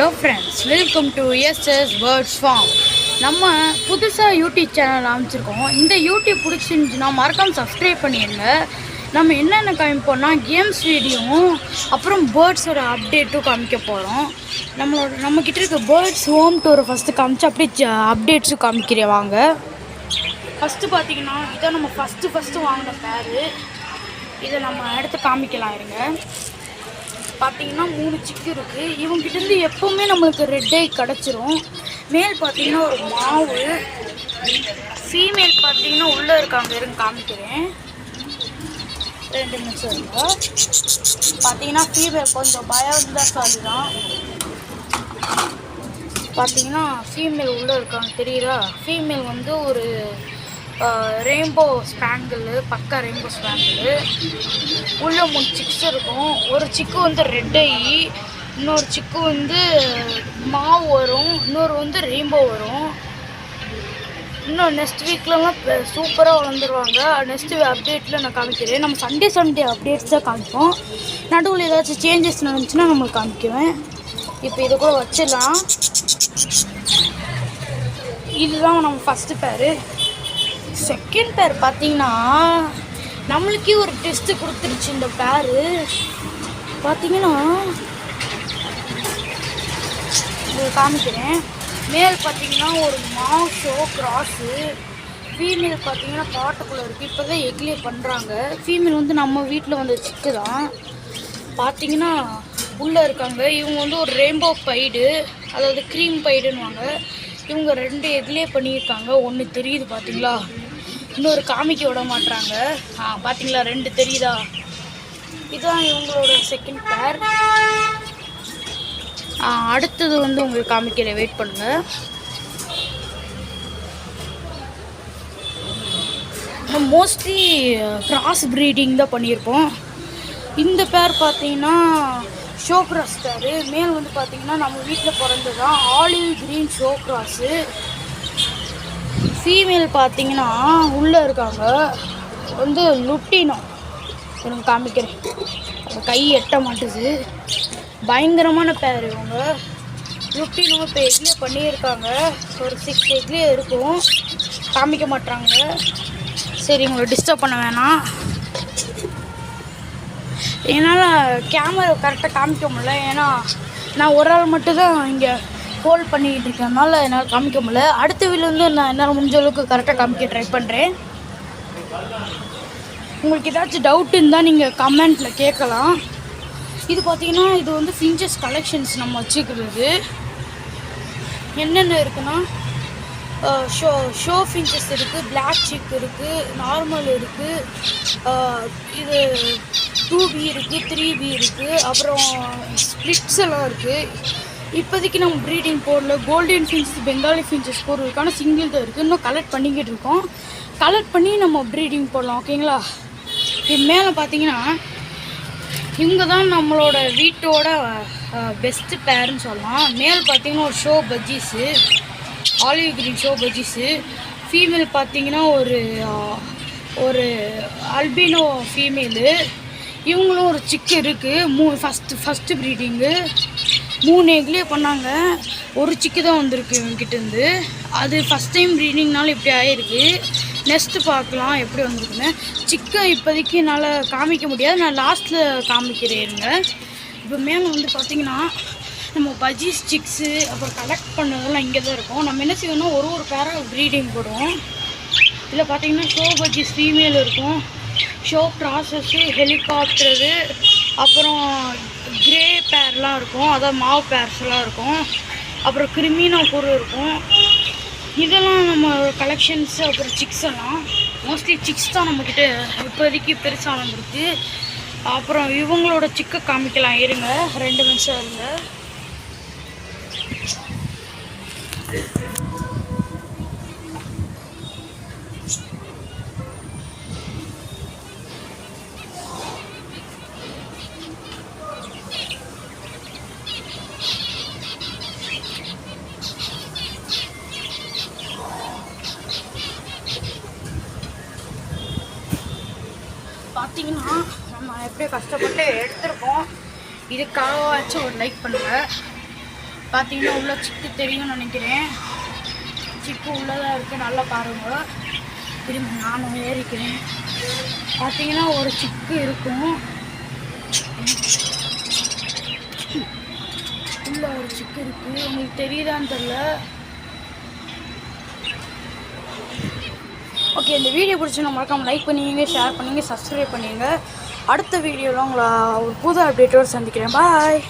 Hello friends, welcome to SS birds form. நம்ம புதுசாக YouTube channel ஆரம்பிச்சிருக்கோம். இந்த யூடியூப் பிடிச்சிருந்துச்சுன்னா மறக்காமல் சப்ஸ்கிரைப் பண்ணிடுங்க. நம்ம என்னென்ன காமிப்போம்னா கேம்ஸ் வீடியோவும் அப்புறம் பேர்ட்ஸோட அப்டேட்டும் காமிக்க போகிறோம். நம்மக்கிட்ட இருக்க பேர்ட்ஸ் ஹோம் டூரை ஃபஸ்ட்டு காமிச்சு அப்படியே அப்டேட்ஸும் காமிக்கிறேன் வாங்க. ஃபஸ்ட்டு பார்த்தீங்கன்னா இதான் நம்ம ஃபஸ்ட்டு வாங்கின பேரு. இதை நம்ம எடுத்து காமிக்கலாம் இருங்க. பார்த்தீங்கன்னா 3 சிக்கு இருக்குது. இவங்ககிட்டேருந்து எப்போவுமே நம்மளுக்கு ரெட் ஐ கிடச்சிரும். மேல் பார்த்தீங்கன்னா ஒரு மாவு, ஃபீமேல் பார்த்தீங்கன்னா உள்ளே இருக்காங்க இருங்க காமிக்கிறேன். 2 நிமிஷம் இருங்க. பார்த்தீங்கன்னா ஃபீமேல் கொஞ்சம் பயந்தாசாலி தான். பார்த்தீங்கன்னா ஃபீமேல் உள்ளே இருக்காங்க தெரியுதா? ஃபீமேல் வந்து ஒரு ரெயின்போ ஸ்பேங்கிள், பக்கா ரெயின்போ ஸ்பேங்கிள். உள்ள 3 சிக்ஸ் இருக்கும். ஒரு சிக்கு வந்து ரெட் ஐ, இன்னொரு சிக்கு வந்து மாவு வரும், இன்னொரு வந்து ரெயின்போ வரும். இன்னும் நெக்ஸ்ட் வீக்லலாம் சூப்பராக வளர்ந்துருவாங்க. நெக்ஸ்ட் அப்டேட்டில் நான் காமிக்கிறேன். நம்ம சண்டே அப்டேட்ஸ் தான் காமிப்போம். நடுவில் ஏதாச்சும் சேஞ்சஸ் நடந்துச்சுன்னா நம்மளுக்கு காமிக்குவேன். இப்போ இதை கூட வச்சிடலாம். இதுதான் நம்ம ஃபஸ்ட்டு பேரு. செகண்ட் பேர் பார்த்தீங்கன்னா நம்மளுக்கே ஒரு டெஸ்ட்டு கொடுத்துருச்சு. இந்த பேரு பார்த்தீங்கன்னா இது காமிக்கிறேன். மேல் பார்த்தீங்கன்னா ஒரு மாஷோ கிராஸு, ஃபீமேல் பார்த்தீங்கன்னா காட்டுக்குள்ளே இருக்குது. இப்போ தான் எக்லே பண்ணுறாங்க. ஃபீமேல் வந்து நம்ம வீட்டில் வந்த சிக்கு தான். பார்த்தீங்கன்னா உள்ளே இருக்காங்க. இவங்க வந்து ஒரு ரெயின்போ பைடு, அதாவது க்ரீம் பைடுன்னுவாங்க. இவங்க 2 எக்லே பண்ணியிருக்காங்க. ஒன்று தெரியுது பார்த்தீங்களா? இன்னொரு காமிக்க விட மாட்டாங்க. பார்த்தீங்களா 2 தெரியுதா? இதுதான் இவங்களோட செகண்ட் பேர். அடுத்தது வந்து உங்களுக்கு காமிக்கிற வெயிட் பண்ணுங்க. மோஸ்ட்லி கிராஸ் ப்ரீடிங் தான் பண்ணியிருப்போம். இந்த பேர் பார்த்தீங்கன்னா ஷோ கிராஸ் பேர். மேல் வந்து பார்த்தீங்கன்னா நம்ம வீட்டில் பிறந்தது தான். Olive green show cross. Female பார்த்தீங்கன்னா உள்ளே இருக்காங்க வந்து லுட்டினோ. எனக்கு காமிக்கிறேன், கை எட்ட மாட்டுது. பயங்கரமான பேர் இவங்க. லுட்டினோ இப்போ எக்லே பண்ணியிருக்காங்க. ஒரு 6 எக்லே இருக்கும். காமிக்க மாட்டாங்க. சரி, உங்களை டிஸ்டர்ப் பண்ண வேணாம். என்னால் கேமரா கரெக்டாக காமிக்க முடியல. ஏன்னா நான் ஒரு ஆள் மட்டும்தான் இங்கே ஹோல்ட் பண்ணிக்கிட்டு இருக்கனால என்னால் காமிக்க முடியல. அடுத்த வீடியோ வந்து நான் என்னால் முடிஞ்ச அளவுக்கு கரெக்டாக காமிக்க ட்ரை பண்ணுறேன். உங்களுக்கு ஏதாச்சும் டவுட் இருந்தால் நீங்கள் கமெண்ட்டில் கேட்கலாம். இது பார்த்தீங்கன்னா இது வந்து ஃபின்ச்சஸ் கலெக்ஷன்ஸ் நம்ம வச்சுக்கிறது. என்னென்ன இருக்குன்னா ஷோ ஃபின்ச்சஸ் இருக்குது, பிளாக் சிக் இருக்குது, நார்மல் இருக்குது, இது 2B இருக்குது, 3B இருக்குது, அப்புறம் ஸ்ப்ளிட்ஸ் எல்லாம் இருக்குது. இப்போதைக்கு நம்ம ப்ரீடிங் போடல. கோல்டன் ஃபின்ச்சஸ், பெங்காலி ஃபின்ச்சஸ் போடுறதுக்கான சிங்கிள் தான் இருக்குது. இன்னும் கலெக்ட் பண்ணிக்கிட்டு இருக்கோம். கலெக்ட் பண்ணி நம்ம ப்ரீடிங் போடலாம். ஓகேங்களா? இது மேலே பார்த்தீங்கன்னா இவங்க தான் நம்மளோட வீட்டோட பெஸ்ட்டு பேருன்னு சொல்லலாம். மேல் பார்த்தீங்கன்னா ஒரு show budgies, olive green show budgies. Female பார்த்தீங்கன்னா ஒரு அல்பினோ ஃபீமேலு. இவங்களும் ஒரு சிக்கு இருக்குது. ஃபஸ்ட்டு ப்ரீடிங்கு 3 எக்லே பண்ணாங்க. ஒரு சிக்கு தான் வந்திருக்கு இவங்ககிட்டேருந்து. அது ஃபஸ்ட் டைம் ப்ரீடிங்னால இப்படி ஆகிருக்கு. நெக்ஸ்ட்டு பார்க்கலாம் எப்படி வந்திருக்குன்னு. சிக்கை இப்போதைக்கு என்னால் காமிக்க முடியாது. நான் லாஸ்ட்டில் காமிக்கிறேங்க. இப்போ மேலே வந்து பார்த்திங்கன்னா நம்ம பஜ்ஜீஸ் சிக்ஸு அப்புறம் கலெக்ட் பண்ணதெல்லாம் இங்கே தான் இருக்கும். நம்ம என்ன செய்யணும்னா ஒரு பேராக ப்ரீடிங் போடுவோம். இதில் பார்த்திங்கன்னா ஷோ பஜ்ஜீஸ் ஃபீமேல் இருக்கும், ஷோ ப்ராசஸ்ஸு, ஹெலிகாப்டரு, அப்புறம் கிரே பேர்லாம் இருக்கும், அதாவது மாவு பேர்ஸ்லாம் இருக்கும், அப்புறம் கிரிமினோ பொருள் இருக்கும். இதெல்லாம் நம்ம கலெக்ஷன்ஸு. அப்புறம் சிக்ஸ் எல்லாம் மோஸ்ட்லி சிக்ஸ் தான் நம்மக்கிட்ட இப்போதைக்கு பெருசாக வந்துருக்கு. அப்புறம் இவங்களோட சிக்கை காமிக்கலாம் இருங்க, 2 நிமிஷம் இருங்க. பார்த்தீங்கன்னா நம்ம எப்படி கஷ்டப்பட்டு எடுத்துருக்கோம். இதுக்காகவாச்சும் ஒரு லைக் பண்ணுங்கள். பார்த்தீங்கன்னா உள்ள சிக்கு தெரியும்னு நினைக்கிறேன். சிக்கு உள்ளதாக இருக்குது, நல்லா பாருங்க. திரும்ப நானும் ஏறிக்கிறேன். பார்த்தீங்கன்னா ஒரு சிக்கு இருக்கும், உள்ள ஒரு சிக்கு இருக்குது. உங்களுக்கு தெரியுதான்னு தெரியல. ஓகே, இந்த வீடியோ பிடிச்சி மறக்காமல் லைக் பண்ணுவீங்க, ஷேர் பண்ணுவீங்க, சப்ஸ்கிரைப் பண்ணுவீங்க. அடுத்த வீடியோவில் உங்களை ஒரு புது அப்டேட்டோடு சந்திக்கிறேன். பாய்.